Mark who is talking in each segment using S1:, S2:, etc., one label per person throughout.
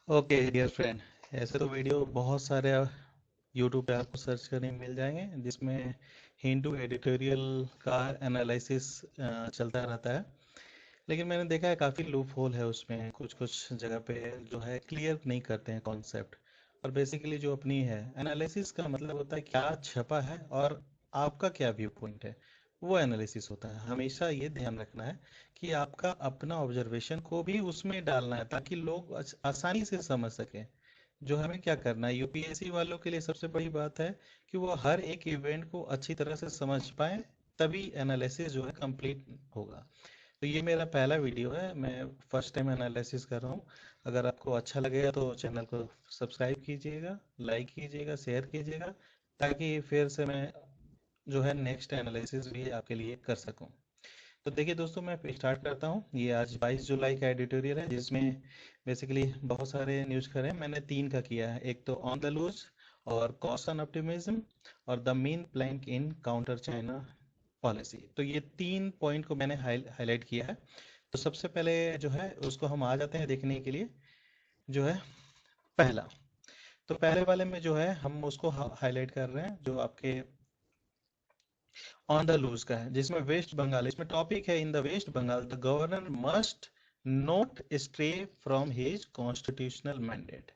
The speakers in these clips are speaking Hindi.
S1: Okay dear friend. ऐसे तो वीडियो बहुत सारे यूट्यूब पे आपको सर्च करने में मिल जाएंगे जिसमें हिंदू एडिटोरियल का एनालिसिस चलता रहता है। लेकिन मैंने देखा है काफ़ी लूप होल है उसमें, कुछ कुछ जगह पे जो है क्लियर नहीं करते हैं कॉन्सेप्ट। और बेसिकली जो अपनी है एनालिसिस का मतलब होता है क्या छपा है और आपका क्या व्यू पॉइंट है, वो एनालिसिस होता है। हमेशा ये ध्यान रखना है कि आपका अपना ऑब्जर्वेशन को भी उसमें डालना है ताकि लोग आसानी से समझ सकें। जो हमें क्या करना है, यूपीएससी वालों के लिए सबसे बड़ी बात है कि वो हर एक इवेंट को अच्छी तरह से समझ पाए, तभी एनालिसिस जो है कंप्लीट होगा। तो ये मेरा पहला वीडियो है, मैं फर्स्ट टाइम एनालिसिस कर रहा हूँ। अगर आपको अच्छा लगेगा तो चैनल को सब्सक्राइब कीजिएगा, लाइक कीजिएगा, शेयर कीजिएगा, ताकि फिर से मैं जो है नेक्स्ट एनालिसिस भी आपके लिए कर सकूं। तो देखिए दोस्तों, मैं स्टार्ट करता हूं। ये आज 22 जुलाई का एडिटोरियल है जिसमें बेसिकली बहुत सारे न्यूज़ खबर हैं। मैंने तीन का किया है, एक तो ऑन द लूज और कॉस्ट ऑप्टिमिज्म और the main plank in counter China policy. तो ये तीन पॉइंट को मैंने हाईलाइट किया है। तो सबसे पहले जो है उसको हम आ जाते हैं देखने के लिए। जो है पहला, तो पहले वाले में जो है हम उसको हाईलाइट कर रहे हैं जो आपके ऑन द लूज का है, जिसमें वेस्ट बंगाल, इसमें टॉपिक है in the West Bengal the governor must not stray from his constitutional mandate.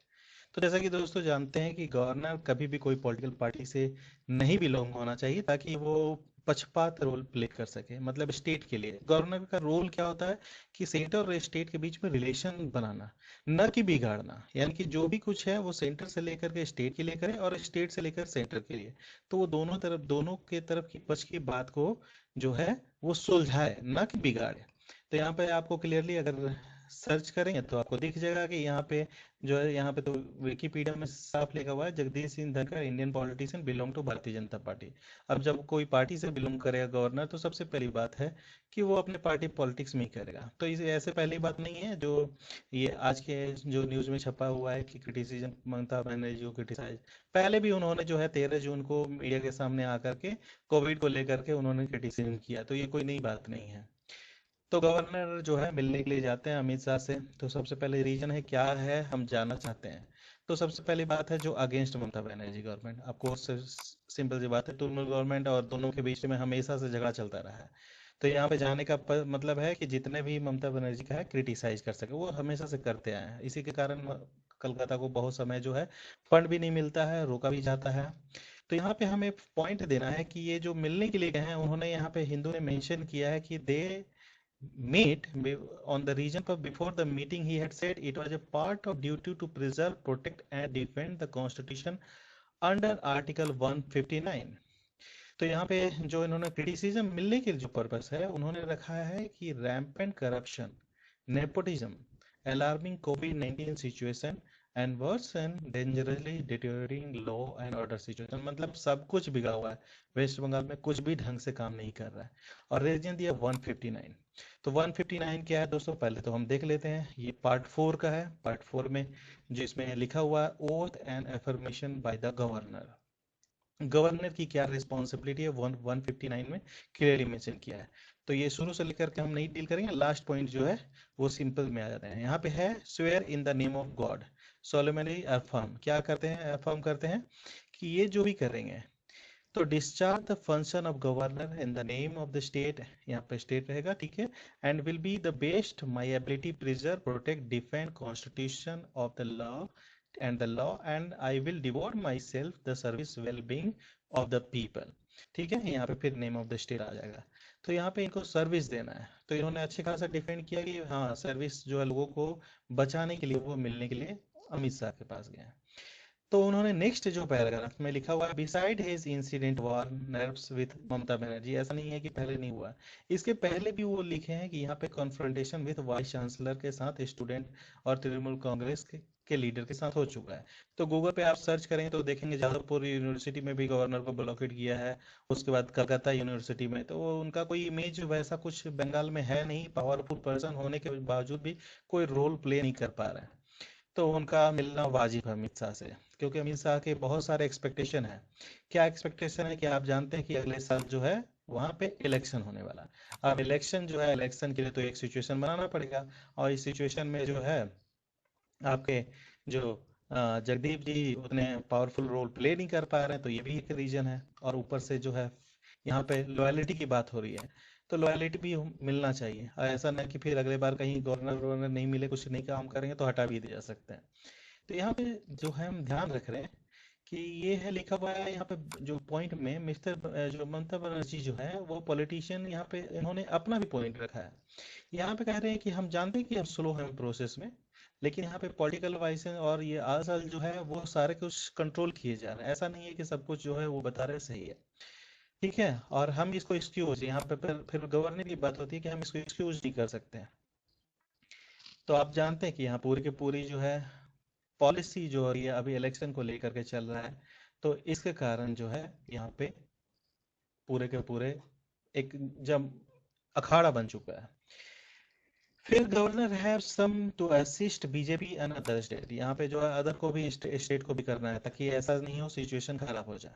S1: तो जैसा कि दोस्तों जानते हैं कि गवर्नर कभी भी कोई पॉलिटिकल पार्टी से नहीं बिलोंग होना चाहिए ताकि वो पक्षपात रोल प्ले कर सके। मतलब स्टेट के लिए गवर्नर का रोल क्या होता है कि सेंटर और स्टेट के बीच में रिलेशन बनाना, न कि बिगाड़ना। यानी कि जो भी कुछ है वो सेंटर से लेकर के स्टेट के लिए करे और स्टेट से लेकर सेंटर के लिए। तो वो दोनों तरफ, दोनों के तरफ की पक्ष की बात को जो है वो सुलझाए, न कि बिगाड़े। तो यहाँ पे आपको क्लियरली अगर सर्च करेंगे तो आपको दिख जाएगा कि यहाँ पे जो है, यहाँ पे तो विकिपीडिया में साफ लिखा हुआ है Jagdish Singh Dhankhar Indian politician belong to Bharatiya Janata party. अब जब कोई पार्टी से बिलोंग करेगा गवर्नर तो सबसे पहली बात है कि वो अपने पार्टी पॉलिटिक्स में ही करेगा। तो इसे ऐसे पहली बात नहीं है जो ये आज के जो न्यूज में छपा हुआ है कि क्रिटिसिज्म, ममता बनर्जी को क्रिटिसाइज। पहले भी उन्होंने जो है 13 जून को मीडिया के सामने आकर के कोविड को लेकर के उन्होंने क्रिटिसिज्म किया, तो ये कोई नई बात नहीं है। तो गवर्नर जो है मिलने के लिए जाते हैं अमित शाह से। तो सबसे पहले रीजन है क्या है, हम जानना चाहते हैं। तो सबसे पहली बात है जो अगेंस्ट ममता बनर्जी गवर्नमेंट। आपको सिंपल सी बात है, तृणमूल गवर्नमेंट और दोनों के बीच में हमेशा से झगड़ा चलता रहा है। तो यहाँ पे जाने का मतलब है कि जितने भी ममता बनर्जी का है क्रिटिसाइज कर सके, वो हमेशा से करते आए हैं। इसी के कारण कलकत्ता को बहुत समय जो है फंड भी नहीं मिलता है, रोका भी जाता है। तो यहाँ पे हमें पॉइंट देना है कि ये जो मिलने के लिए गए हैं, उन्होंने यहाँ पे हिंदू ने मेंशन किया है कि दे meet on the region, but before the meeting he had said it was a part of duty to preserve, protect and defend the constitution under article 159। तो यहाँ पे जो इन्होंने क्रिटिसिज्म मिलने के जो पर्पस है उन्होंने रखा है कि rampant corruption, nepotism, alarming Covid 19 situation and worse and dangerously deteriorating law and order situation. मतलब सब कुछ बिगड़ा हुआ है, वेस्ट बंगाल में कुछ भी ढंग से काम नहीं कर रहा है। और रीजन दिया 159। तो 159 क्या है दोस्तों, पहले तो हम देख लेते हैं। ये पार्ट 4 का है। पार्ट 4 में जिसमें लिखा हुआ है oath and affirmation by the governor. Governor की क्या रिस्पॉन्सिबिलिटी है 159 में क्लियरली मेंशन किया है। तो ये शुरू से लेकर के हम नहीं डील करेंगे, लास्ट पॉइंट जो है वो सिंपल में आ जाते हैं। यहाँ पे है swear in the name of God solemnly affirm. क्या करते हैं, अफर्म करते हैं कि ये जो भी करेंगे तो discharge the function of governor in the name of the state, यहाँ पे स्टेट रहेगा, ठीक है, and will be the best my ability preserve, protect, defend constitution of the law and I will devote my self the service well being of the people. ठीक है, यहाँ पे फिर नेम ऑफ द स्टेट आ जाएगा। तो यहाँ पे इनको सर्विस देना है, तो इन्होंने अच्छे खासा डिफेंड किया कि हाँ सर्विस जो है लोगों को बचाने के लिए वो मिलने के लिए अमित शाह के पास गए हैं। तो उन्होंने नेक्स्ट जो पैराग्राफ में लिखा हुआ है beside his incident war nerves with Mamata Banerjee, ऐसा नहीं है कि पहले नहीं हुआ, इसके पहले भी वो लिखे हैं कि यहाँ पे कॉन्फ्रंटेशन विद वाइस चांसलर के साथ स्टूडेंट और तृणमूल कांग्रेस के लीडर के साथ हो चुका है। तो गूगल पे आप सर्च करें तो देखेंगे जादवपुर यूनिवर्सिटी में भी गवर्नर को ब्लॉकेट किया है। उसके बाद कलकत्ता यूनिवर्सिटी में, तो उनका कोई इमेज वैसा कुछ बंगाल में है नहीं, पावरफुल पर्सन होने के बावजूद भी कोई रोल प्ले नहीं कर पा रहा है। तो उनका मिलना वाजिब है अमित शाह से, क्योंकि अमित शाह के बहुत सारे एक्सपेक्टेशन है। क्या एक्सपेक्टेशन है कि आप जानते हैं कि अगले साल जो है वहां पे इलेक्शन होने वाला है। अब इलेक्शन जो है, इलेक्शन के लिए तो एक सिचुएशन बनाना पड़ेगा। और इस सिचुएशन में जो है आपके जो जगदीप जी उतने पावरफुल रोल प्ले नहीं कर पा रहे हैं, तो ये भी एक रीजन है। और ऊपर से जो है यहाँ पे लॉयलिटी की बात हो रही है, तो लॉयलिटी भी मिलना चाहिए। और ऐसा ना कि फिर अगले बार कहीं गवर्नर ववर्नर नहीं मिले, कुछ नहीं काम करेंगे तो हटा भी दिए जा सकते हैं। तो यहाँ पे जो है हम ध्यान रख रहे हैं कि ये है लिखा हुआ है यहाँ पे जो पॉइंट में, मिस्टर जो ममता बनर्जी जो है वो पॉलिटिशियन, यहाँ पे इन्होंने अपना भी पॉइंट रखा है। यहाँ पे कह रहे हैं कि हम जानते हैं कि हम स्लो हैं प्रोसेस में, लेकिन यहाँ पे पॉलिटिकल वाइस और ये आजकल जो है वो सारे कुछ कंट्रोल किए जा रहे हैं। ऐसा नहीं है कि सब कुछ जो है वो बता रहे सही है, ठीक है। और हम इसको एक्सक्यूज, यहाँ पे फिर गवर्नर की बात होती है कि हम इसको एक्सक्यूज नहीं कर सकते हैं। तो आप जानते हैं कि यहाँ पूरी की पूरी जो है पॉलिसी जो है ये अभी इलेक्शन को लेकर के चल रहा है, तो इसके कारण जो है यहाँ पे पूरे के पूरे एक जब अखाड़ा बन चुका है। फिर governor have some to assist BJP and other state, यहाँ पे जो है अदर को भी स्टेट को भी करना है ताकि ऐसा नहीं हो सिचुएशन खराब हो जाए।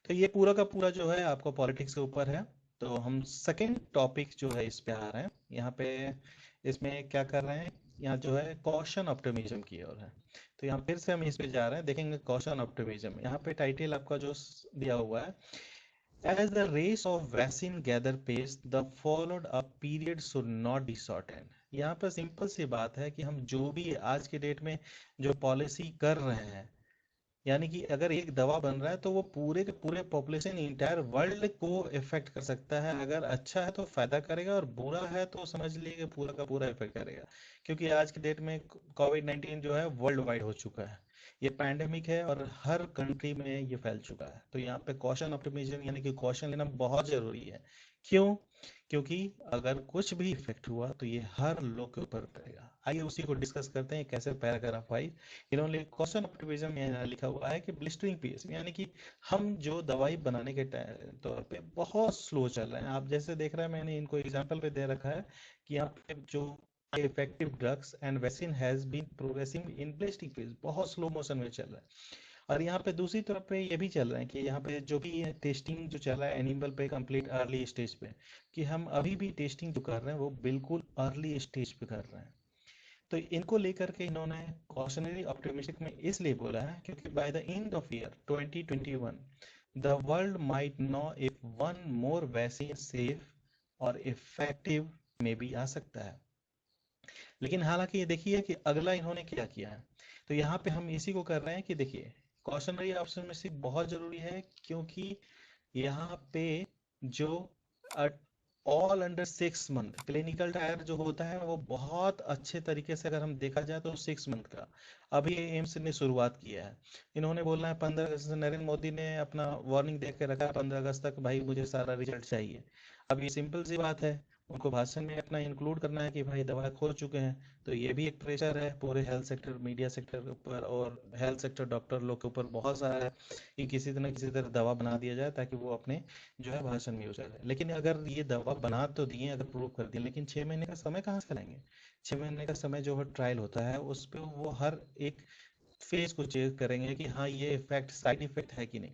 S1: तो ये पूरा का पूरा जो है आपको पॉलिटिक्स के ऊपर है। तो हम सेकंड टॉपिक जो है इस पे आ रहे हैं यहाँ पे। इसमें क्या कर रहे हैं, यहाँ जो है कॉशन ऑप्टिमिज्म की ओर है। तो यहाँ फिर से हम इस पे जा रहे हैं, देखेंगे कॉशन ऑप्टिमिज्म। यहाँ पे टाइटल आपका जो दिया हुआ है, as the race of vaccine gather pace, the followed up period should not be shortened। यहाँ पर सिंपल सी बात है कि हम जो भी आज के डेट में जो पॉलिसी कर रहे हैं, यानी कि अगर एक दवा बन रहा है तो वो पूरे के पूरे पॉपुलेशन इंटायर वर्ल्ड को इफेक्ट कर सकता है। अगर अच्छा है तो फायदा करेगा, और बुरा है तो समझ लीजिए कि पूरा का पूरा इफेक्ट करेगा। क्योंकि आज के डेट में कोविड-19 जो है वर्ल्ड वाइड हो चुका है, ये पैंडेमिक है और हर कंट्री में ये फैल चुका है। तो यहाँ पे कॉशन ऑप्टिमिज्म यानी कि कॉशन लेना बहुत जरूरी है। क्यों? क्योंकि अगर कुछ भी इफेक्ट हुआ तो ये हर लोग के ऊपर पड़ेगा। आइए उसी को डिस्कस करते हैं कैसे। पैराग्राफ वाइज इन्होंने क्वेश्चन ऑप्टिमिज्म में लिखा हुआ है कि ब्लिस्टरिंग पेस, यानी कि हम जो दवाई बनाने के तौर पे बहुत स्लो चल रहे हैं। आप जैसे देख रहे हैं, मैंने इनको एग्जांपल पे दे रखा है कि यहाँ पे जो effective drugs and vaccine has been progressing in blistering pace, बहुत स्लो मोशन में चल रहा है। और यहाँ पे दूसरी तरफ पे ये भी चल रहा है कि यहाँ पे जो भी टेस्टिंग जो चल रहा है एनिमल पे कंप्लीट अर्ली स्टेज पे, कि हम अभी भी टेस्टिंग जो कर रहे हैं वो बिल्कुल अर्ली स्टेज पे कर रहे हैं। तो इनको लेकर के इन्होंने कॉशनरी ऑप्टिमिस्टिक में इसलिए बोला है क्योंकि by the end of year 2021 the world might know if one more vaccine safe और इफेक्टिव में भी आ सकता है। लेकिन हालांकि ये देखिए कि अगला इन्होंने क्या किया है। तो यहाँ पे हम इसी को कर रहे हैं कि देखिए कॉशनरी ऑप्टिमिस्टिक बहुत जरूरी है, क्योंकि यहाँ पे जो all under 6 month clinical trial जो होता है वो बहुत अच्छे तरीके से, अगर हम देखा जाए तो 6 मंथ का अभी एम्स ने शुरुआत किया है। इन्होंने बोलना है 15 अगस्त, नरेंद्र मोदी ने अपना वार्निंग दे के रखा है 15 अगस्त तक भाई मुझे सारा रिजल्ट चाहिए। अब ये सिंपल सी बात है, उनको भाषण में अपना इंक्लूड करना है कि भाई दवा खो चुके हैं। तो ये भी एक प्रेशर है पूरे हेल्थ सेक्टर मीडिया सेक्टर के ऊपर और हेल्थ सेक्टर डॉक्टर लोग के ऊपर बहुत सारा है कि किसी न किसी तरह दवा बना दिया जाए ताकि वो अपने जो है भाषण में यूज करें। लेकिन अगर ये दवा बना तो दिए, अगर प्रूव कर दिए, लेकिन 6 महीने का समय कहाँ से लाएंगे? 6 महीने का समय जो है ट्रायल होता है उस पर वो हर एक फेज को चेक करेंगे कि हाँ ये इफेक्ट साइड इफेक्ट है कि नहीं।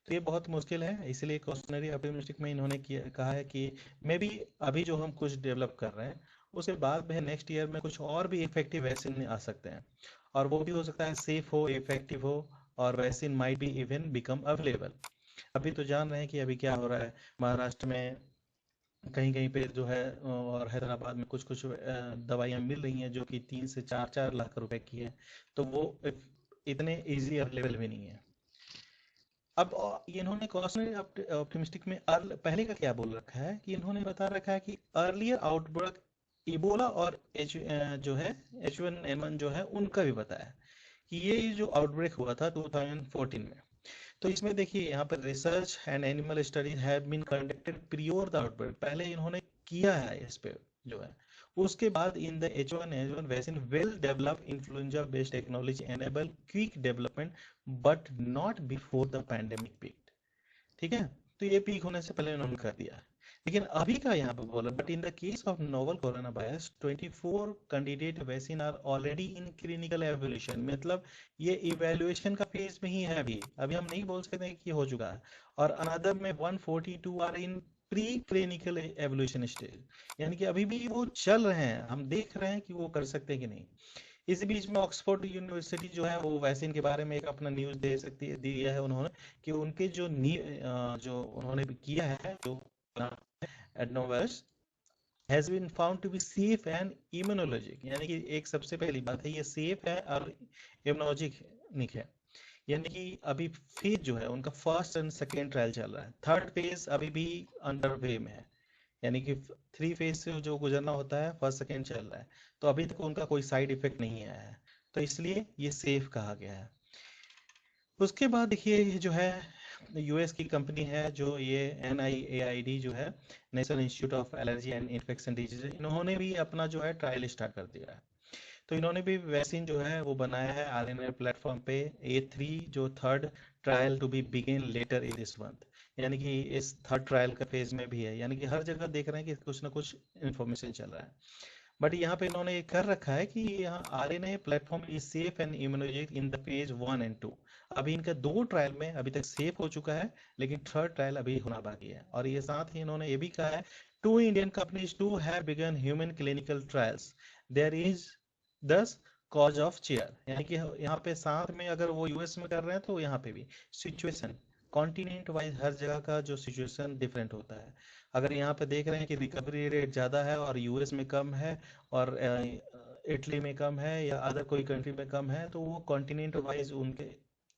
S1: तो ये बहुत मुश्किल है, इसलिए कॉशनरी ऑप्टिमिस्टिक में इन्होंने कहा है कि मे बी अभी जो हम कुछ डेवलप कर रहे हैं उसके बाद में नेक्स्ट ईयर में कुछ और भी इफेक्टिव वैक्सीन आ सकते हैं, और वो भी हो सकता है सेफ हो, इफेक्टिव हो, और vaccine might be even become available. अभी तो जान रहे हैं कि अभी क्या हो रहा है महाराष्ट्र में, कहीं कहीं पे जो है और हैदराबाद में कुछ कुछ दवाइयाँ मिल रही हैं जो कि 3 से 4 4 लाख रुपए की है। तो वो इतने इजी अवेलेबल भी नहीं है। अब ये इन्होंने कॉशनरी ऑप्टिमिस्टिक में पहले का क्या बोल रखा है कि इन्होंने बता रखा है कि अर्लियर आउटब्रेक इबोला और जो है H1N1 जो है उनका भी बताया कि ये जो आउटब्रेक हुआ था 2014 में। तो इसमें देखिए यहाँ पर research and animal studies have been conducted prior the outbreak, पहले इन्होंने किया है इस पे जो है। उसके बाद in the H1N1 vaccine well develop influenza based technology enable quick development but not before the pandemic peak. ठीक है, तो ये पीक होने से पहले उन्होंने कर दिया। लेकिन अभी का यहाँ पे बोला, but in the case of novel corona virus 24 candidate vaccine are already in clinical evolution, मतलब ये इवेल्युएशन का फेज में ही है। अभी अभी हम नहीं बोल सकते कि हो चुका है। और अनदर में 142 are in pre clinical evolution stage, यानी कि अभी भी वो चल रहे हैं, हम देख रहे हैं कि वो कर सकते हैं कि नहीं। इसी बीच में ऑक्सफोर्ड यूनिवर्सिटी जो है वो वैक्सीन के बारे में एक अपना न्यूज़ दे सकती है, दिया है उन्होंने कि उनके जो उन्होंने भी किया है, जो adenovirus has been found to be safe and immunologic, यानी कि एक सबसे पहली बात है ये सेफ है और इम्यूनोलॉजिक है। यानी कि अभी फेज जो है उनका फर्स्ट एंड सेकेंड ट्रायल चल रहा है, थर्ड फेज अभी भी अंडर वे में है। यानी कि 3 फेज से जो गुजरना होता है फर्स्ट सेकेंड चल रहा है, तो अभी तक उनका कोई साइड इफेक्ट नहीं आया है, तो इसलिए ये सेफ कहा गया है। उसके बाद देखिए ये जो है यूएस की कंपनी है, जो ये NIAID जो है, national institute of allergy and infection disease, इन्होंने भी अपना जो है ट्रायल स्टार्ट कर दिया है। तो इन्होंने भी वैक्सीन जो है वो बनाया है RNA प्लेटफॉर्म पे, A3 जो third trial to be begin later in this month, यानी कि इस थर्ड ट्रायल का फेज में भी है। यानी कि हर जगह देख रहे हैं कि कुछ ना कुछ इन्फॉर्मेशन चल रहा है। बट यहाँ पे इन्होंने ये कर रखा है कि यहाँ RNA platform is safe and immunogenic in the phase 1 and 2। अभी इनका 2 ट्रायल में अभी तक सेफ हो चुका है, लेकिन थर्ड ट्रायल अभी होना बाकी है। और ये साथ ही इन्होंने ये भी कहा है 2 Indian companies to have begun human clinical trials, there is this cause of cheer. यानी कि यहाँ पे साथ में अगर वो यूएस में कर रहे हैं तो यहाँ पे भी सिचुएशन कॉन्टिनेंट वाइज हर जगह का जो सिचुएशन डिफरेंट होता है। अगर यहाँ पे देख रहे हैं कि रिकवरी रेट ज़्यादा है और यूएस में कम है, और इटली में कम है या अदर कोई कंट्री में कम है, तो वो कॉन्टिनेंट वाइज उनके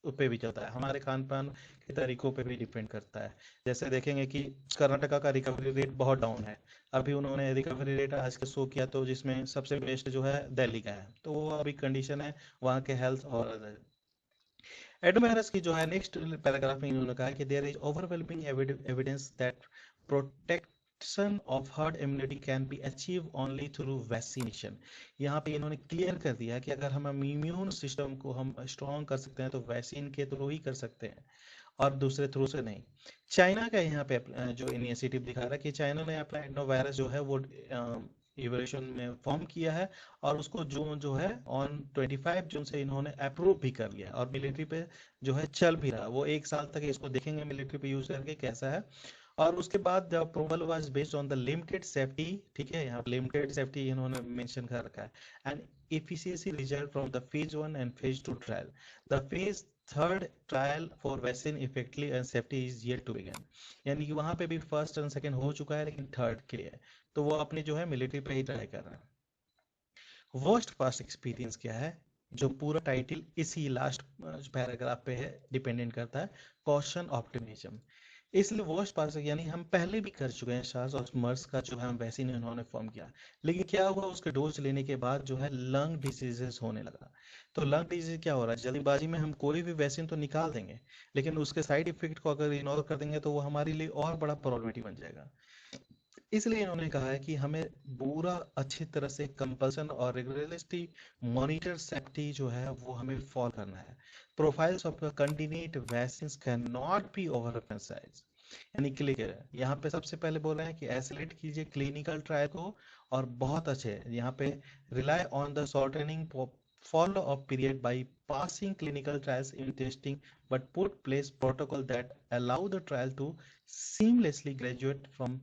S1: पे भी चलता है, हमारे खान पान के तरीकों पे भी डिपेंड करता है। जैसे देखेंगे कि कर्नाटका का रिकवरी रेट बहुत डाउन है, अभी उन्होंने रिकवरी रेट आज का शो किया तो जिसमें सबसे बेस्ट जो है दिल्ली का है, तो वो अभी कंडीशन है वहाँ के हेल्थ और एडोमेरस की जो है नेक्स्ट पैराग्राफ में इन्होंने कहा कि there is overwhelming evidence that protection of herd immunity can be achieve only through vaccination. यहाँ पे इन्होंने क्लियर कर दिया कि अगर हम इम्यून सिस्टम को हम स्ट्रॉन्ग कर सकते हैं तो वैक्सीन के थ्रू ही कर सकते हैं, और दूसरे थ्रू से नहीं। चाइना का यहाँ पे जो इनिशिएटिव दिखा रहा है कि चाइना ने अपना एडनोवायरस जो है वो इवोल्यूशन में फॉर्म किया है, और उसको जून जो है ऑन 25 जून से इन्होंने अप्रूव भी कर लिया, और मिलिट्री पे जो है चल भी रहा। वो 1 साल तक इसको देखेंगे मिलिट्री पे यूज करके कैसा है। और उसके बाद the approval was based on the limited safety, ठीक है, यहाँ लिमिटेड सेफ्टी इन्होंने मेंशन कर रखा है, and efficiency result from the phase 1 and phase 2 trial. The phase third trial for vaccine effectively and safety is yet to begin. यानी कि वहां पे भी फर्स्ट एंड सेकंड हो चुका है, लेकिन थर्ड के लिए तो वो अपनी जो है मिलिट्री पे ही ट्राई कर रहा है। वर्स्ट पास्ट एक्सपीरियंस क्या है, जो पूरा टाइटल इसी लास्ट पैराग्राफ पे है, डिपेंडेंट करता है, कॉशन ऑप्टिमिज्म। इसलिए वर्स्ट पास यानी हम पहले भी कर चुके हैं सार्स और मर्स का जो है हम वैक्सीन इन्होंने फॉर्म किया, लेकिन क्या हुआ उसके डोज लेने के बाद जो है लंग डिसीजेस होने लगा। तो लंग डिजीज क्या हो रहा है, जल्दबाजी में हम कोई भी वैक्सीन तो निकाल देंगे, लेकिन उसके साइड इफेक्ट को अगर इग्नोर कर देंगे तो वो हमारे लिए और बड़ा प्रॉब्लमेटिक बन जाएगा। इसलिए इन्होंने कहा है कि हमें पूरा अच्छी तरह से कंपल्सन और रेगुलरली मॉनिटर सेफ्टी जो है वो हमें फॉलो करना है। Profiles of candidate vaccines can not be over emphasised, यानी क्लियर यहाँ पे सबसे पहले बोल रहे हैं कि एसलेट कीजिए क्लिनिकल ट्रायल को, और बहुत अच्छे यहाँ पे rely on the shortening follow up period by passing clinical trials in testing, but put place protocol that allow the trial to seamlessly graduate from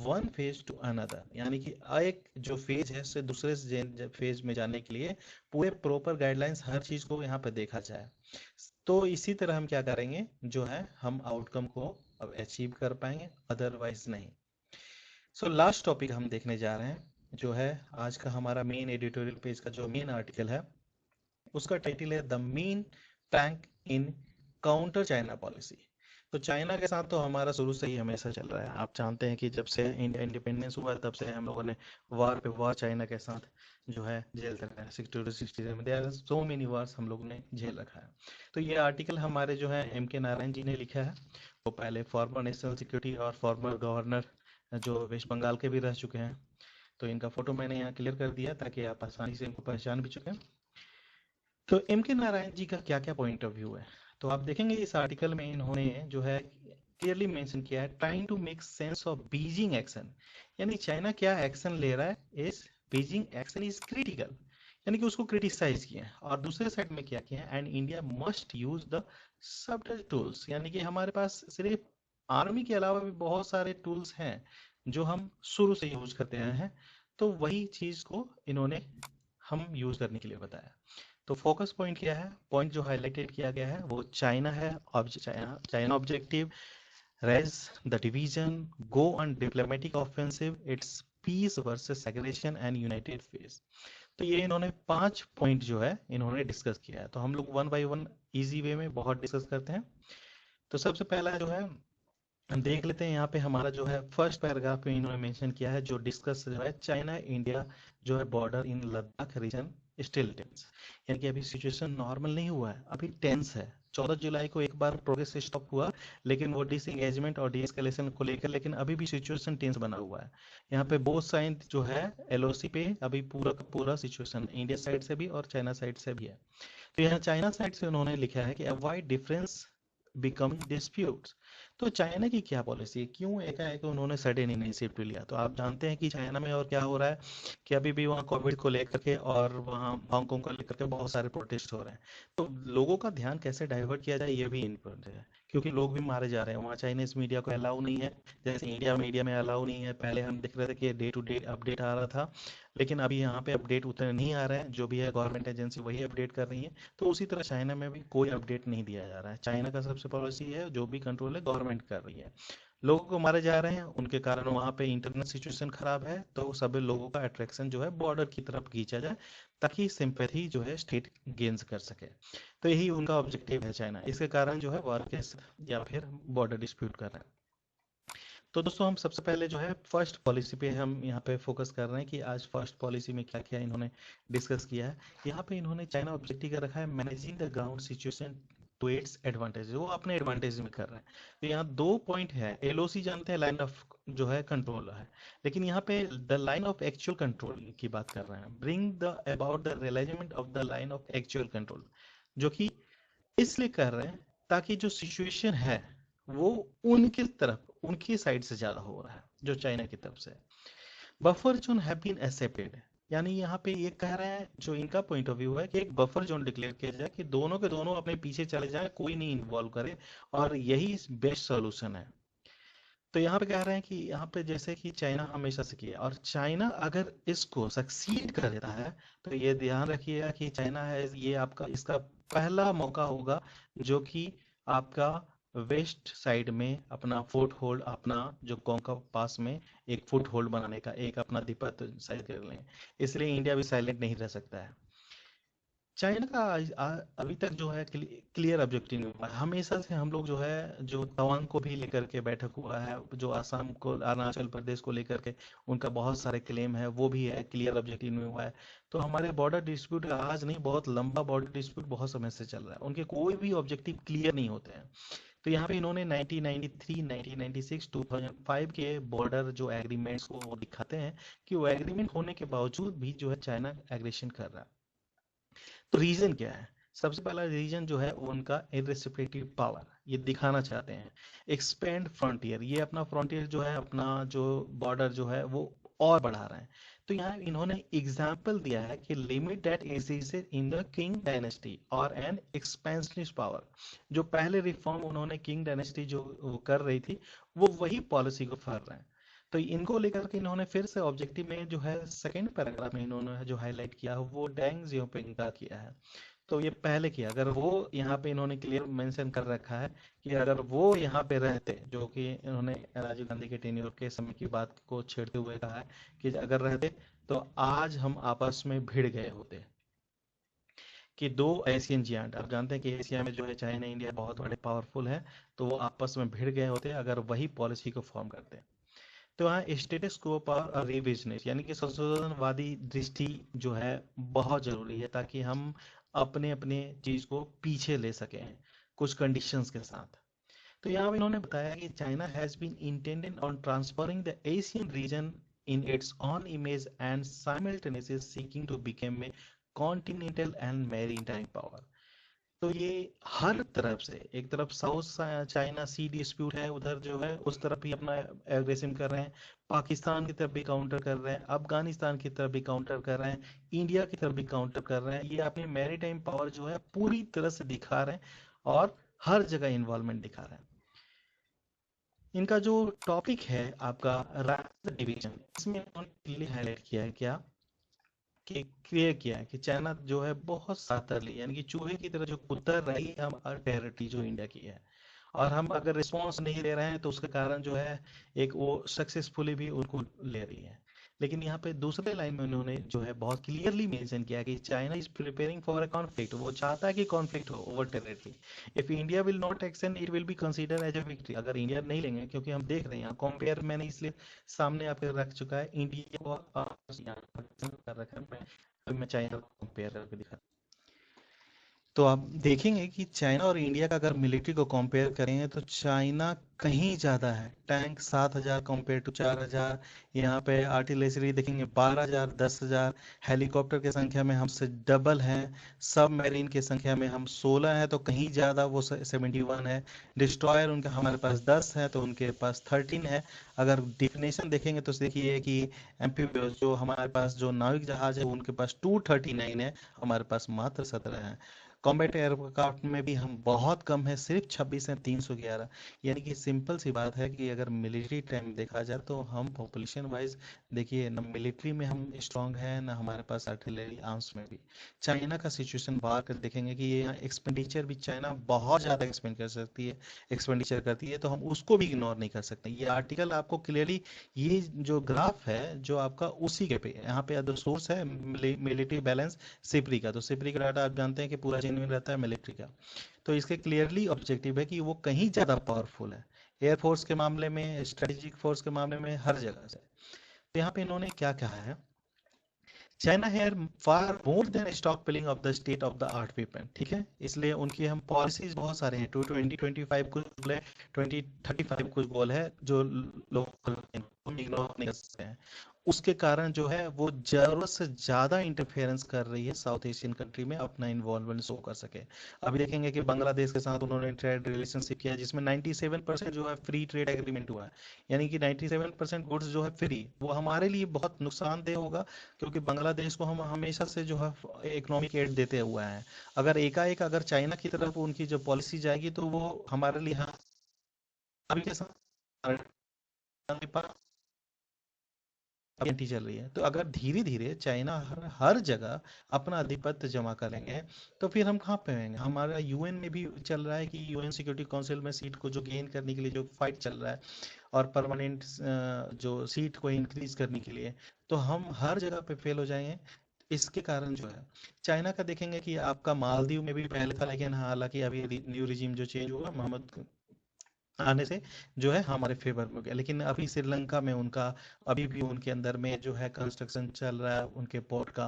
S1: one phase to another। यानी कि एक जो फेज है उससे दूसरे फेज में जाने के लिए पूरे प्रॉपर गाइडलाइंस हर चीज को यहाँ पे देखा जाए, तो इसी तरह हम क्या करेंगे जो है हम आउटकम को अब अचीव कर पाएंगे, अदरवाइज नहीं। सो लास्ट टॉपिक हम देखने जा रहे हैं जो है आज का हमारा मेन एडिटोरियल पेज का जो मेन आर्टिकल है, उसका टाइटल है the main tank in counter China policy. तो चाइना के साथ तो हमारा शुरू से ही हमेशा चल रहा है, आप जानते हैं कि जब से इंडिया इंडिपेंडेंस हुआ तब से हम लोगों ने वार पे वार चाइना के साथ जो है झेलते रहे हैं। 60 to 67 there are so many wars हम लोग ने झेल रखा है। तो ये आर्टिकल हमारे जो है MK नारायण जी ने लिखा है, वो पहले फॉर्मर नेशनल सिक्योरिटी और फॉर्मर गवर्नर जो वेस्ट बंगाल के भी रह चुके हैं। तो इनका फोटो मैंने यहाँ क्लियर कर दिया ताकि आप आसानी से इनको पहचान भी चुके। तो MK नारायण जी का क्या क्या पॉइंट ऑफ व्यू है, तो आप देखेंगे इस आर्टिकल में इन्होंने जो है क्लियरली मेंशन किया है trying to make sense of Beijing action. यानी चाइना क्या एक्शन ले रहा है, इस बीजिंग एक्शन इज क्रिटिकल, यानी कि उसको क्रिटिसाइज किया है। और दूसरे साइड में क्या किया है, and India must use the subtle tools, यानी कि हमारे पास सिर्फ आर्मी के अलावा भी बहुत सारे टूल्स हैं जो हम शुरू से यूज करते आए हैं, तो वही चीज को इन्होंने हम यूज करने के लिए बताया। तो फोकस पॉइंट क्या है, पॉइंट जो हाईलाइटेड किया गया है वो चाइना है। China objective, raise the division, go on diplomatic offensive, its peace versus aggression and united face। तो ये इन्होंने 5 पॉइंट जो है इन्होंने डिस्कस किया है। तो हम लोग one by one easy way में बहुत डिस्कस करते हैं। तो सबसे पहला जो है हम देख लेते हैं, यहाँ पे हमारा जो है फर्स्ट पैराग्राफ में इन्होंने मेंशन किया है जो डिस्कस जो है चाइना इंडिया जो है border in Ladakh region still tense. यानी कि अभी सिचुएशन नॉर्मल नहीं हुआ है, अभी टेंस है। 14 जुलाई को एक बार प्रोग्रेस स्टॉप हुआ, लेकिन वो डिसएंगेजमेंट और डीएस्केलेशन को लेकर, लेकिन अभी भी सिचुएशन टेंस बना हुआ है। यहाँ पे बोथ साइड जो है एलओसी पे अभी पूरा का पूरा सिचुएशन इंडिया साइड से भी और चाइना साइड से भी है। तो यहाँ चाइना साइड से उन्होंने लिखा है कि अवॉइड डिफरेंस बिकमिंग डिस्प्यूट्स। तो चाइना की क्या पॉलिसी है, क्यों एकाएक उन्होंने सडन इनिशिएटिव लिया? तो आप जानते हैं कि चाइना में और क्या हो रहा है कि अभी भी वहाँ कोविड को लेकर के और वहाँ हांगकांग को लेकर के बहुत सारे प्रोटेस्ट हो रहे हैं। तो लोगों का ध्यान कैसे डाइवर्ट किया जाए ये भी इम्पोर्टेंट है, क्योंकि लोग भी मारे जा रहे हैं। वहाँ चाइनीज मीडिया को अलाउ नहीं है, जैसे इंडिया मीडिया में अलाउ नहीं है। पहले हम देख रहे थे कि डे टू डे अपडेट आ रहा था, लेकिन अभी यहाँ पे अपडेट उतने नहीं आ रहे हैं। जो भी है गवर्नमेंट एजेंसी वही अपडेट कर रही है। तो उसी तरह चाइना में भी कोई अपडेट नहीं दिया जा रहा है। चाइना का सबसे पॉलिसी है जो भी कंट्रोल है गवर्नमेंट कर रही है। लोगों को मारे जा रहे हैं, उनके कारण वहां पे इंटरनल सिचुएशन खराब है, तो सभी लोगों का अट्रैक्शन जो है बॉर्डर की तरफ खींचा जाए ताकि सिंपैथी जो है स्टेट गेन्स कर सके। तो यही उनका ऑब्जेक्टिव है चाइना, इसके कारण जो है वॉर केस या फिर बॉर्डर डिस्प्यूट कर रहे हैं। तो दोस्तों हम सबसे पहले जो है फर्स्ट पॉलिसी पे हम यहाँ पे फोकस कर रहे हैं कि आज फर्स्ट पॉलिसी में क्या क्या इन्होंने डिस्कस किया है। यहाँ पे इन्होंने चाइना ऑब्जेक्टिव कर रखा है managing the ground situation to its advantage, वो अपने एडवांटेज में कर रहे हैं। तो यहाँ 2 पॉइंट है। एलओसी जानते हैं, लाइन ऑफ जो है कंट्रोल है, लेकिन यहाँ पे the line of actual control की बात कर रहे हैं। Bring the about the realisation of the line of actual control, जो कि इसलिए कर रहे हैं ताकि जो सिचुएशन है वो उनकी तरफ उनकी साइड से ज्यादा हो रहा है, जो चाइना की तरफ से। Buffer zone have been accepted, यानी यहाँ पे ये कह रहे हैं, जो इनका पॉइंट ऑफ व्यू है कि एक बफर जोन डिक्लेयर किया जाए कि दोनों के दोनों अपने पीछे चले जाएं, कोई नहीं इन्वॉल्व करे, और यही बेस्ट सोल्यूशन है। तो यहाँ पे कह रहे हैं कि यहाँ पे जैसे कि चाइना हमेशा से किया, और चाइना अगर इसको सक्सीड कर देता है तो ये ध्यान रखिएगा कि चाइना है ये आपका इसका पहला मौका होगा जो कि आपका वेस्ट साइड में अपना फुट होल्ड, अपना जो कोंग का पास में एक फुट होल्ड बनाने का एक अपना दिपत साइड कर लें। इसलिए इंडिया भी साइलेंट नहीं रह सकता है। चाइना का अभी तक जो है क्लियर ऑब्जेक्टिव नहीं हुआ है। हमेशा से हम लोग जो है जो तवांग को भी लेकर के बैठक हुआ है, जो असम को अरुणाचल प्रदेश को लेकर के उनका बहुत सारे क्लेम है, वो भी है, क्लियर ऑब्जेक्टिव नहीं हुआ है। तो हमारे बॉर्डर डिस्प्यूट आज नहीं, बहुत लंबा बॉर्डर डिस्प्यूट बहुत समय से चल रहा है, उनके कोई भी ऑब्जेक्टिव क्लियर नहीं होते हैं। तो यहाँ पे इन्होंने 1993, 1996, 2005 के बॉर्डर जो एग्रीमेंट्स को वो दिखाते हैं कि वो एग्रीमेंट होने के बावजूद भी जो है चाइना एग्रेशन कर रहा है। तो रीजन क्या है? सबसे पहला रीजन जो है वो उनका इरेसिप्रोकेटिव पावर, ये दिखाना चाहते हैं। एक्सपेंड फ्रंटियर, ये अपना फ्रंटियर जो है अपना जो बॉर्डर जो है वो और बढ़ा रहे हैं। तो यहाँ इन्होंने एग्जाम्पल दिया है कि limit that existed in the king dynasty और एन एक्सपेंशनिस्ट पावर। जो पहले रिफॉर्म उन्होंने किंग डायनेस्टी जो वो कर रही थी, वो वही पॉलिसी को फॉर रहे हैं। तो इनको लेकर के इन्होंने फिर से ऑब्जेक्टिव में जो है सेकंड पैराग्राफ में इन्होंने जो हाईलाइट किया है वो डेंग जियोपिंग का किया है। तो ये पहले किया, अगर वो यहाँ पे इन्होंने क्लियर मेंशन कर रखा है कि अगर वो यहाँ पे रहते, जो कि इन्होंने राजीव गांधी के टेन्योर के समय की बात को छेड़ते हुए कहा है कि अगर रहते तो आज हम आपस में भिड़ गए होते। कि दो एशियन जियांट, आप जानते हैं कि एशिया में जो है चाइना इंडिया बहुत बड़े पावरफुल है, तो वो आपस में भिड़ गए होते अगर वही पॉलिसी को फॉर्म करते। तो यहाँ स्टेटस क्वो पर रिविजनिस्ट, यानी कि संशोधनवादी दृष्टि जो है बहुत जरूरी है ताकि हम अपने अपने चीज को पीछे ले सकें कुछ कंडीशंस के साथ। तो यहाँ पे इन्होंने बताया कि China has been intended on transferring the Asian region in its own image and simultaneously seeking to become a continental and maritime power. तो ये हर तरफ से, एक तरफ साउथ चाइना सी डिस्प्यूट है, उधर जो है उस तरफ भी अपना एग्रेसिव कर रहे हैं, पाकिस्तान की तरफ भी काउंटर कर रहे हैं, अफगानिस्तान की तरफ भी काउंटर कर रहे हैं, इंडिया की तरफ भी काउंटर कर रहे हैं। ये अपनी मैरीटाइम पावर जो है पूरी तरह से दिखा रहे हैं और हर जगह इन्वॉल्वमेंट दिखा रहे हैं। इनका जो टॉपिक है आपका राष्ट्र डिवीजन, इसमें उन्होंने क्लियरली हाईलाइट किया है क्या क्लियर किया है कि चाइना जो है बहुत सातरली, यानी कि चूहे की तरह जो कुतर रही है हमारी टेरिटरी जो इंडिया की है, और हम अगर रिस्पॉन्स नहीं ले रहे हैं तो उसके कारण जो है एक वो सक्सेसफुली भी उनको ले रही है। लेकिन यहाँ पे दूसरे लाइन में उन्होंने जो है बहुत क्लियरली मेंशन किया कि China is preparing for a conflict, वो चाहता है कि कॉन्फ्लिक्ट हो over territory. If India will not extend it will be consider as a victory. अगर इंडिया नहीं लेंगे, क्योंकि हम देख रहे हैं यहाँ कंपेयर मैंने इसलिए सामने आपके रख चुका है इंडिया को यहाँ पर कर रखा है, मैं चाइना को कंपेयर करके दिखा। तो आप देखेंगे कि चाइना और इंडिया का अगर मिलिट्री को कंपेयर करेंगे तो चाइना कहीं ज़्यादा है। टैंक 7,000 कंपेयर टू 4,000, यहाँ पे आर्टिलरी देखेंगे 12,000, 10,000, हेलीकॉप्टर की संख्या में हमसे डबल है, सब मरीन की संख्या में हम 16 हैं तो कहीं ज़्यादा वो 71 है। डिस्ट्रॉयर उनका हमारे पास 10 है तो उनके पास 13 है। अगर डिफिनेशन देखेंगे तो देखिए कि एम्फीबियस जो हमारे पास जो नाविक जहाज है उनके पास 239 है, हमारे पास मात्र 17 है। कॉम्बैट एयरक्राफ्ट में भी हम बहुत कम है, सिर्फ 26 है 311। यानी कि सिंपल सी बात है कि अगर मिलिट्री टाइम देखा जाए तो हम पॉपुलेशन वाइज देखिए न मिलिट्री में हम स्ट्रांग है, न हमारे पास आर्टिलरी आर्म्स में भी। चाइना का सिचुएशन बाहर कर देखेंगे कि ये एक्सपेंडिचर भी चाइना बहुत ज़्यादा एक्सपेंड कर सकती है, एक्सपेंडिचर करती है, तो हम उसको भी इग्नोर नहीं कर सकते। ये आर्टिकल आपको क्लियरली, ये जो ग्राफ है जो आपका उसी के पे यहाँ पे अदर सोर्स है मिलिट्री बैलेंस सिपरी का, तो सिपरी का डाटा आप जानते हैं कि पूरा जेन्युइन रहता है मिलिट्री का। तो इसके क्लियरली ऑब्जेक्टिव है कि वो कहीं ज़्यादा पावरफुल है, एयरफोर्स के मामले में, स्ट्रेटेजिक फोर्स के मामले में, हर जगह से। तो यहाँ पे इन्होंने क्या कहा है, China here far more than stockpiling of the state of the art weapon. ठीक है, इसलिए उनकी हम पॉलिसीज बहुत सारे हैं, 2025 कुछ गोल है, 2035 कुछ गोल है जो लोग इग्नोर नहीं कर सकते हैं। उसके कारण जो है वो जरूरत से ज्यादा इंटरफेरेंस कर रही है साउथ एशियन कंट्री में, अपना इन्वॉल्वमेंट शो कर सके। अभी देखेंगे कि बांग्लादेश के साथ उन्होंने ट्रेड रिलेशनशिप किया जिसमें 97% जो है फ्री ट्रेड एग्रीमेंट हुआ है। यानी कि 97% गुड्स जो है फ्री, वो हमारे लिए बहुत नुकसानदेह होगा, क्योंकि बांग्लादेश को हम हमेशा से जो है इकोनॉमिक एड देते हुए हैं। अगर एकाएक अगर चाइना की तरफ उनकी जो पॉलिसी जाएगी तो वो हमारे लिए, हाँ, अभी के साथ एंटी चल रही है। तो अगर धीरे धीरे चाइना हर जगह अपना आधिपत्य जमा करेंगे तो फिर हम कहाँ पे होंगे। हमारा यूएन में भी चल रहा है कि यूएन सिक्योरिटी काउंसिल में सीट को जो गेन करने के लिए जो फाइट चल रहा है, और परमानेंट जो सीट को इंक्रीज करने के लिए, तो हम हर जगह पे फेल हो जाएंगे। इसके कारण जो है चाइना का देखेंगे कि आपका मालदीव में भी पहले था, लेकिन हालांकि अभी न्यू रिजीम जो चेंज हुआ मोहम्मद आने से जो है हमारे फेवर में हो गया। लेकिन अभी श्रीलंका में उनका अभी भी उनके अंदर में जो है कंस्ट्रक्शन चल रहा है उनके पोर्ट का।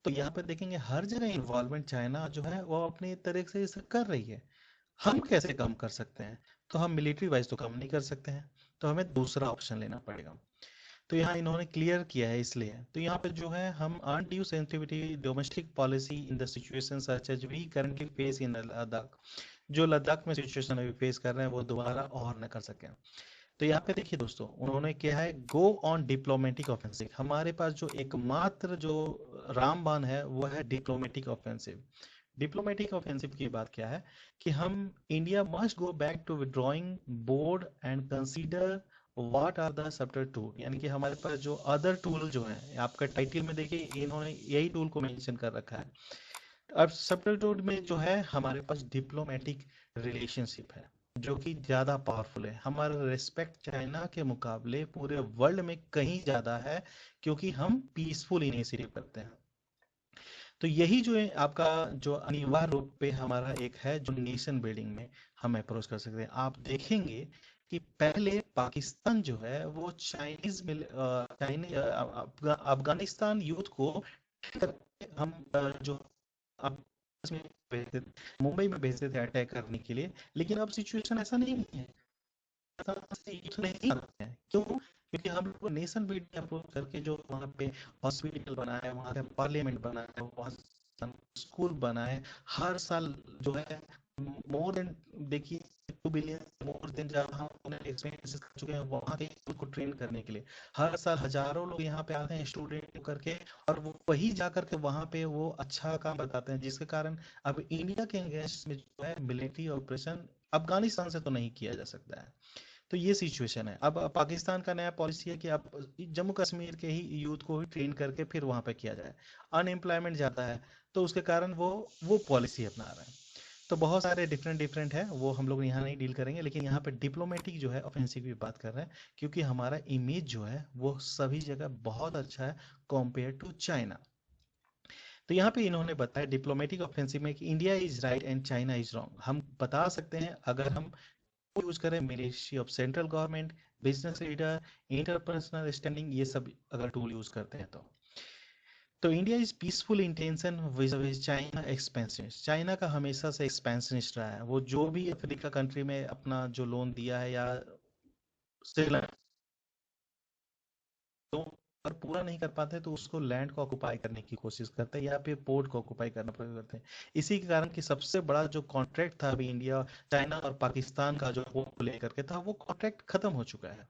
S1: तो यहाँ पे देखेंगे हर जगह इन्वॉल्वमेंट चाइना जो है वो अपनी तरह से इसे कर रही है। हम कैसे कम कर सकते हैं, तो हम मिलिट्री वाइज तो कम नहीं कर सकते हैं, तो हमें दूसरा ऑप्शन लेना पड़ेगा। तो यहाँ इन्होंने क्लियर किया है, इसलिए तो यहाँ पे जो है हम undue sensitivity domestic policy in the situation such as we currently face in Ladakh, जो लद्दाख में सिचुएशन अभी फेस कर रहे हैं वो दोबारा और न कर सकें। तो यहाँ पे देखिए दोस्तों, उन्होंने क्या है, गो ऑन डिप्लोमेटिक ऑफेंसिव। हमारे पास जो एकमात्र जो रामबाण है वो है डिप्लोमेटिक ऑफेंसिव। डिप्लोमेटिक ऑफेंसिव की बात क्या है कि हम India must go back to drawing board and consider what are the subtler tool. यानी कि हमारे पास जो अदर टूल जो है, आपका टाइटल में देखिए इन्होंने यही टूल को मेंशन कर रखा है। अब सबटर टूल में जो है हमारे पास डिप्लोमेटिक रिलेशनशिप है जो कि ज्यादा पावरफुल है। हमारा रिस्पेक्ट चाइना के मुकाबले पूरे वर्ल्ड में कहीं ज्यादा है, क्योंकि हम पीसफुल इनिशिएटिव करते हैं। तो यही जो है आपका जो अनिवार्य रूप पे हमारा एक है जो नेशन बिल्डिंग में हम अप्रोच कर सकते हैं। आप देखेंगे कि पहले पाकिस्तान जो है वो अफगानिस्तान यूथ को हम जो अब में भेजते मुंबई में भेजते थे अटैक करने के लिए। लेकिन अब सिचुएशन ऐसा नहीं है, यूथ नहीं करते हैं। क्यों? क्योंकि हम लोग नेशन बिल्डिंग अप्रोच करके जो वहाँ पे हॉस्पिटल बना है, वहाँ पे पार्लियामेंट बना है, वहाँ स्कूल बना है, हर साल जो है मोर देन, देखिए 2 बिलियन मोर देन जहाँ हम उन्हें एक्सपीरियंस कर चुके हैं वहाँ के youth को ट्रेन करने के लिए। हर साल हजारों लोग यहाँ पे आते हैं स्टूडेंट करके, और वो वही जा करके वहाँ पे वो अच्छा काम बताते हैं, जिसके कारण अब इंडिया के अगेंस्ट में जो है मिलिट्री ऑपरेशन अफगानिस्तान से तो नहीं किया जा सकता है। तो ये सिचुएशन है। अब पाकिस्तान का नया पॉलिसी है कि अब जम्मू कश्मीर के ही यूथ को ही ट्रेन करके फिर वहां पे किया जाए। अनएम्प्लॉयमेंट ज़्यादा है, तो उसके कारण वो पॉलिसी अपना रहे हैं। तो बहुत सारे डिफरेंट डिफरेंट है, वो हम लोग यहाँ नहीं डील करेंगे, लेकिन यहाँ पे डिप्लोमेटिक जो है ऑफेंसिव की बात कर रहे हैं, क्योंकि हमारा इमेज जो है वो सभी जगह बहुत अच्छा है कंपेयर टू चाइना। तो यहाँ पे इन्होंने बताया डिप्लोमेटिक ऑफेंसिव में कि India is right and China is wrong. हम बता सकते हैं अगर हम यूज करें ministry of central government, business leader, interpersonal standing, ये सब अगर टूल यूज करते हैं तो India is peaceful intention vis China expansionist. China का हमेशा से एक्सपेंशनिस्ट रहा है। वो जो भी अफ्रीका कंट्री में अपना जो लोन दिया है या श्रीलंका, तो अगर पूरा नहीं कर पाते तो उसको लैंड को ऑक्युपाई करने की कोशिश करते हैं या फिर पोर्ट को ऑक्युपाई करना प्रयोग करते हैं। इसी के कारण कि सबसे बड़ा जो कॉन्ट्रैक्ट था अभी इंडिया, चाइना और पाकिस्तान का जो वो लेकर के था, वो कॉन्ट्रैक्ट खत्म हो चुका है।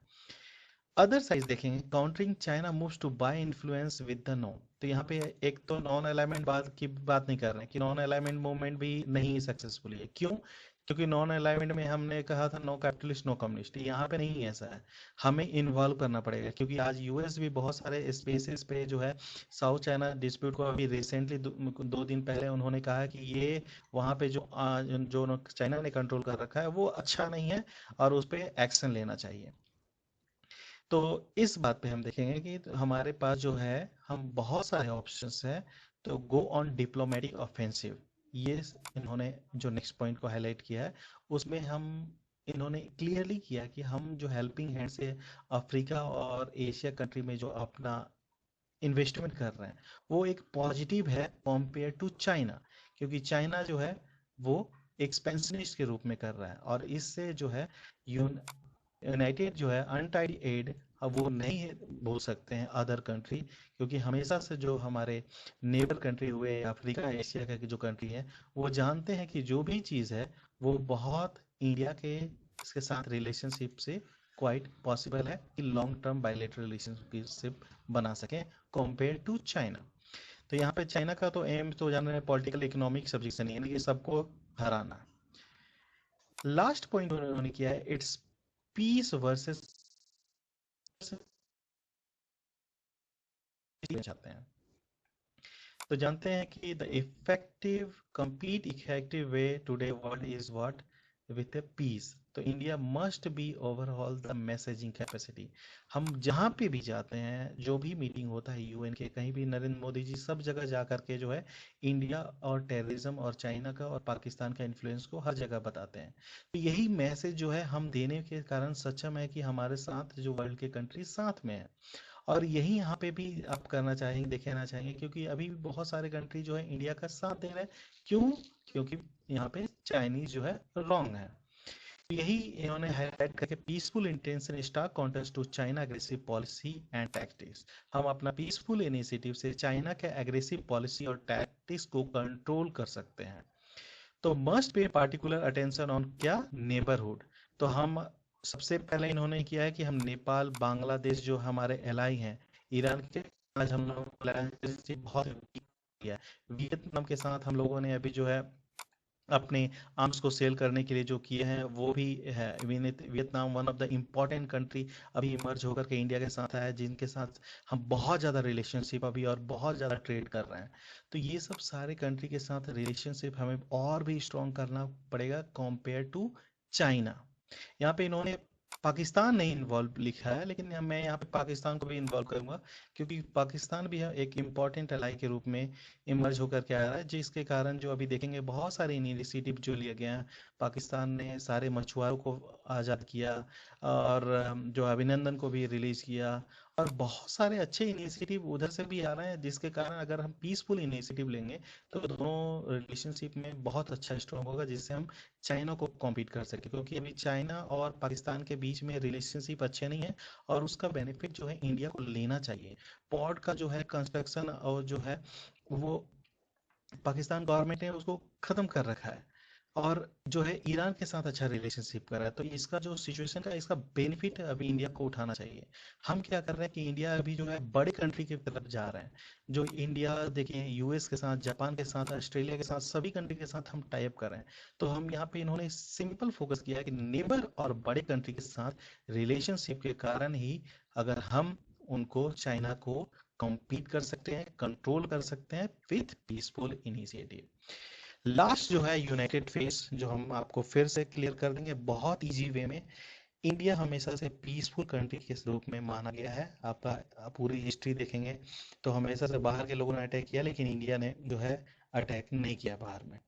S1: अदर साइड देखेंगे, countering China moves to buy influence with the no. तो यहाँ पे एक तो नॉन अलाइनमेंट बात की बात नहीं कर रहे हैं कि नॉन अलाइनमेंट मूवमेंट भी नहीं सक्सेसफुल है। क्यों? क्योंकि नॉन अलाइनमेंट में हमने कहा था नो कैपिटलिस्ट नो कम्युनिस्ट, यहाँ पे नहीं ऐसा है। हमें इन्वॉल्व करना पड़ेगा, क्योंकि आज यूएस भी बहुत सारे स्पेसेस पे जो है साउथ चाइना डिस्प्यूट को अभी रिसेंटली 2 दिन पहले उन्होंने कहा कि ये वहाँ पे जो चाइना ने कंट्रोल कर रखा है वो अच्छा नहीं है और उस पर एक्शन लेना चाहिए। तो इस बात पे हम देखेंगे कि तो हमारे पास जो है हम बहुत सारे ऑप्शंस हैं। तो गो ऑन डिप्लोमेटिक ऑफेंसिव, ये इन्होंने जो नेक्स्ट पॉइंट को हाईलाइट किया है, उसमें हम इन्होंने क्लियरली किया कि हम जो हेल्पिंग हैंड से अफ्रीका और एशिया कंट्री में जो अपना इन्वेस्टमेंट कर रहे हैं वो एक पॉजिटिव है कंपेयर टू चाइना। क्योंकि चाइना जो है वो एक्सपेंशनिस्ट के रूप में कर रहा है, और इससे जो है यूनाइटेड जो है अनटाइड एड, अब वो नहीं बोल सकते हैं अदर कंट्री, क्योंकि हमेशा से जो हमारे नेबर कंट्री हुए अफ्रीका एशिया का जो कंट्री है, वो जानते हैं कि जो भी चीज़ है वो बहुत इंडिया के इसके साथ रिलेशनशिप से क्वाइट पॉसिबल है कि लॉन्ग टर्म बायलेटरल रिलेशनशिप बना सकें कंपेयर टू चाइना। तो यहाँ पे चाइना का तो एम तो जान रहे हैं पॉलिटिकल इकोनॉमिक सब्जेक्शन, यानी कि सबको हराना। लास्ट पॉइंट उन्होंने किया है इट्स पीस वर्सेस चाहते हैं। तो जानते हैं कि the effective compete effective way today world is what, with a peace. तो India must be overall the messaging capacity. हम जहाँ पे भी जाते हैं, जो भी मीटिंग होता है यूएन के कहीं भी, नरेंद्र मोदी जी सब जगह जा करके जो है इंडिया और टेररिज्म और चाइना का और पाकिस्तान का इन्फ्लुएंस को हर जगह बताते हैं। तो यही मैसेज जो है हम देने के कारण सक्षम है कि हमारे साथ जो वर्ल्ड के कंट्री साथ में है। और यही यहाँ पे भी आप करना चाहेंगे, देखना चाहेंगे, क्योंकि अभी भी बहुत सारे कंट्री जो है इंडिया का साथ दे रहे हैं। क्यों? क्योंकि यहाँ पे चाइनीज जो है रॉन्ग है। तो यही इन्होंने हाईलाइट करके peaceful intention star contest to China aggressive policy and tactics. हम अपना पीसफुल इनिशिएटिव से चाइना के एग्रेसिव पॉलिसी और टैक्टिक्स को कंट्रोल कर सकते हैं। तो must pay particular attention on क्या, नेबरहुड। तो हम सबसे पहले इन्होंने किया है कि हम नेपाल बांग्लादेश जो हमारे एलाई हैं ईरान के, आज हम लोग बहुत किया है। वियतनाम के साथ हम लोगों ने अभी जो है अपने आर्म्स को सेल करने के लिए जो किए हैं वो भी है। Vietnam one of the important country अभी इमर्ज होकर के इंडिया के साथ आया है, जिनके साथ हम बहुत ज़्यादा रिलेशनशिप अभी और बहुत ज़्यादा ट्रेड कर रहे हैं। तो ये सब सारे कंट्री के साथ रिलेशनशिप हमें और भी स्ट्रॉन्ग करना पड़ेगा कंपेयर टू चाइना। यहाँ पे इन्होंने पाकिस्तान नहीं इन्वॉल्व लिखा है, लेकिन मैं यहाँ पे पाकिस्तान को भी इन्वॉल्व करूंगा, क्योंकि पाकिस्तान भी एक इम्पॉर्टेंट अलाई के रूप में इमर्ज होकर के आ रहा है, जिसके कारण जो अभी देखेंगे बहुत सारे इनिशिएटिव जो लिए गए हैं। पाकिस्तान ने सारे मछुआरों को आज़ाद किया, और जो अभिनंदन को भी रिलीज किया, और बहुत सारे अच्छे इनिशिएटिव उधर से भी आ रहे हैं, जिसके कारण अगर हम पीसफुल इनिशिएटिव लेंगे तो दोनों रिलेशनशिप में बहुत अच्छा स्ट्रॉन्ग होगा, जिससे हम चाइना को कॉम्पीट कर सके। क्योंकि अभी चाइना और पाकिस्तान के बीच में रिलेशनशिप अच्छे नहीं है, और उसका बेनिफिट जो है इंडिया को लेना चाहिए। पोर्ट का जो है कंस्ट्रक्शन और जो है वो पाकिस्तान गवर्नमेंट ने उसको खत्म कर रखा है। और जो है ईरान के साथ अच्छा रिलेशनशिप कर रहा है। तो इसका जो सिचुएशन का इसका बेनिफिट अभी इंडिया को उठाना चाहिए। हम क्या कर रहे हैं कि इंडिया अभी जो है बड़े कंट्री की तरफ जा रहे हैं। जो इंडिया देखिए यूएस के साथ, जापान के साथ, ऑस्ट्रेलिया के साथ, सभी कंट्री के साथ हम टाई अप कर रहे हैं। तो हम यहाँ पे इन्होंने सिंपल फोकस किया है कि नेबर और बड़े कंट्री के साथ रिलेशनशिप के कारण ही अगर हम उनको, चाइना को कम्पीट कर सकते हैं, कंट्रोल कर सकते हैं विथ पीसफुल इनिशिएटिव। लास्ट जो है यूनाइटेड फेस, जो हम आपको फिर से क्लियर कर देंगे बहुत इजी वे में। इंडिया हमेशा से पीसफुल कंट्री के रूप में माना गया है। आपका आप पूरी हिस्ट्री देखेंगे तो हमेशा से बाहर के लोगों ने अटैक किया, लेकिन इंडिया ने जो है अटैक नहीं किया बाहर में।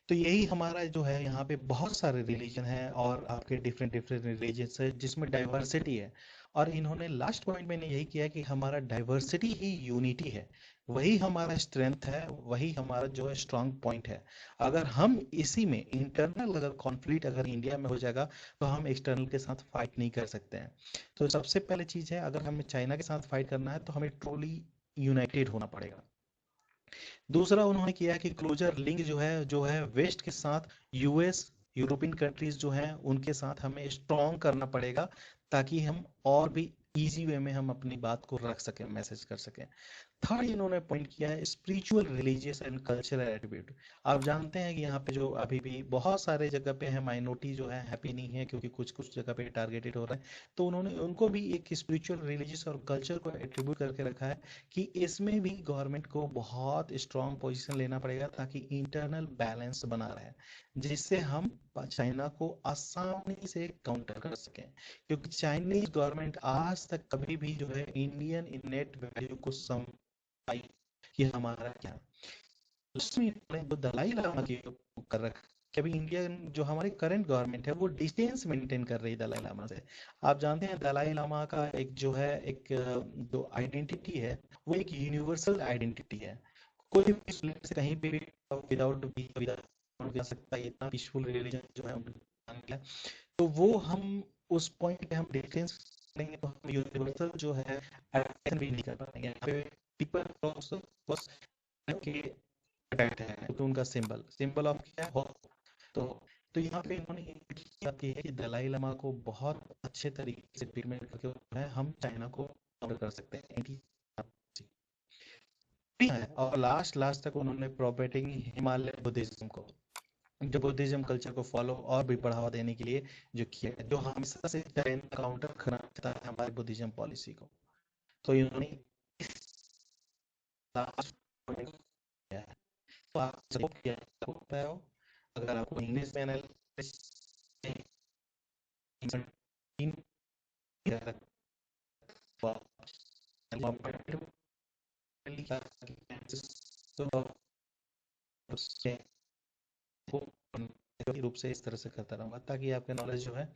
S1: तो यही हमारा जो है, यहाँ पे बहुत सारे रिलीजन है और आपके डिफरेंट डिफरेंट रिलीजन है जिसमें डाइवर्सिटी है। और इन्होंने लास्ट पॉइंट में यही किया कि हमारा डाइवर्सिटी ही यूनिटी है, वही हमारा स्ट्रेंथ है, वही हमारा जो है स्ट्रांग पॉइंट है। अगर हम इसी में इंटरनल अगर कॉन्फ्लिक्ट अगर इंडिया में हो जाएगा तो हम एक्सटर्नल के साथ फाइट नहीं कर सकते हैं। तो सबसे पहले चीज है, अगर हमें चाइना के साथ फाइट करना है तो हमें ट्रूली यूनाइटेड होना पड़ेगा। दूसरा उन्होंने किया कि क्लोजर लिंक जो है वेस्ट के साथ, यूएस, यूरोपियन कंट्रीज जो हैं उनके साथ हमें स्ट्रॉन्ग करना पड़ेगा, ताकि हम और भी इजी वे में हम अपनी बात को रख सकें, मैसेज कर सकें। थर्ड इन्होंने पॉइंट किया है spiritual, religious and cultural attribute. आप जानते हैं कि यहाँ पे जो अभी भी बहुत सारे जगह पे है माइनॉरिटी जो है हैप्पी नहीं है, क्योंकि कुछ कुछ जगह पे टारगेटेड हो रहा है। तो उन्होंने उनको भी एक स्पिरिचुअल, रिलीजियस और कल्चर को एट्रीब्यूट करके रखा है कि इसमें भी गवर्नमेंट को बहुत स्ट्रांग पोजीशन लेना पड़ेगा, ताकि इंटरनल बैलेंस बना रहे, जिससे हम चाइना को आसानी से काउंटर कर सकें। क्योंकि चाइनीज गवर्नमेंट आज तक कभी भी जो है इंडियन इनेट वैल्यू को समझाई कि हमारा क्या, उसमें जो दलाई लामा की कर रखा कि अभी इंडियन जो हमारी करंट गवर्नमेंट है वो डिस्टेंस मेंटेन कर रही है दलाई लामा से। आप जानते हैं दलाई लामा का एक जो है एक जो आइडेंटिटी है वो एक यूनिवर्सल आइडेंटिटी है। कोई भी से कहीं पे भी विदाउट विदाउट जा सकता है, इतना पीसफुल रिलीजन जो है उनका। तो वो हम उस पॉइंट पे हम डिफेंस करेंगे तो हम यूनिवर्सल जो है एक्शन भी नहीं कर पाएंगे। यहाँ पे पीपल बस के अटैक्ट है, तो उनका सिंबल सिंबल ऑफ क्या है, होप। तो तो यहाँ पे इन्होंने एक चीज़ बात की है कि दलाई लामा को बहुत अच्छे तरीके से ट्रीटमेंट करके जो है हम चाइना को काउंटर कर सकते हैं है। और लास्ट लास्ट तक उन्होंने प्रोपेटिंग हिमालय बुद्धिज्म को, जो बुद्धिज्म कल्चर को फॉलो और भी बढ़ावा देने के लिए जो किया है, जो हमेशा से चाइना काउंटर करना चाहता है हमारी बुद्धिज्म पॉलिसी को। तो इन्होंने लास्ट किया है। तो आप सपोर्ट किया हो, अगर आपको इंग्लिश में एनालिसिस रूप से इस तरह से करता रहूंगा, ताकि आपका नॉलेज जो है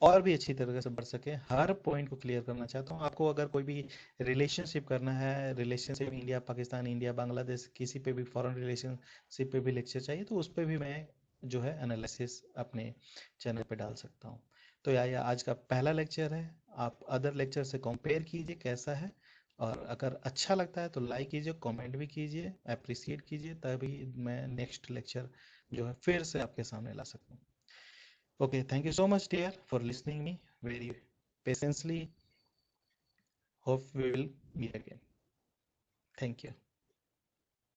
S1: और भी अच्छी तरीके से बढ़ सके। हर पॉइंट को क्लियर करना चाहता हूँ। आपको अगर कोई भी रिलेशनशिप करना है, relationship India Pakistan, India Bangladesh, किसी पे भी फॉरेन रिलेशनशिप पे भी लेक्चर चाहिए तो उस पर भी मैं जो है एनालिसिस अपने चैनल पे डाल सकता हूँ। तो यह आज का पहला लेक्चर है। आप अदर लेक्चर से कंपेयर कीजिए कैसा है, और अगर अच्छा लगता है तो लाइक कीजिए, कमेंट भी कीजिए, अप्रिसिएट कीजिए, तभी मैं नेक्स्ट लेक्चर जो है फिर से आपके सामने ला सकूँ। Okay, thank you so much, dear, for listening me very patiently. Hope we will meet again. Thank you.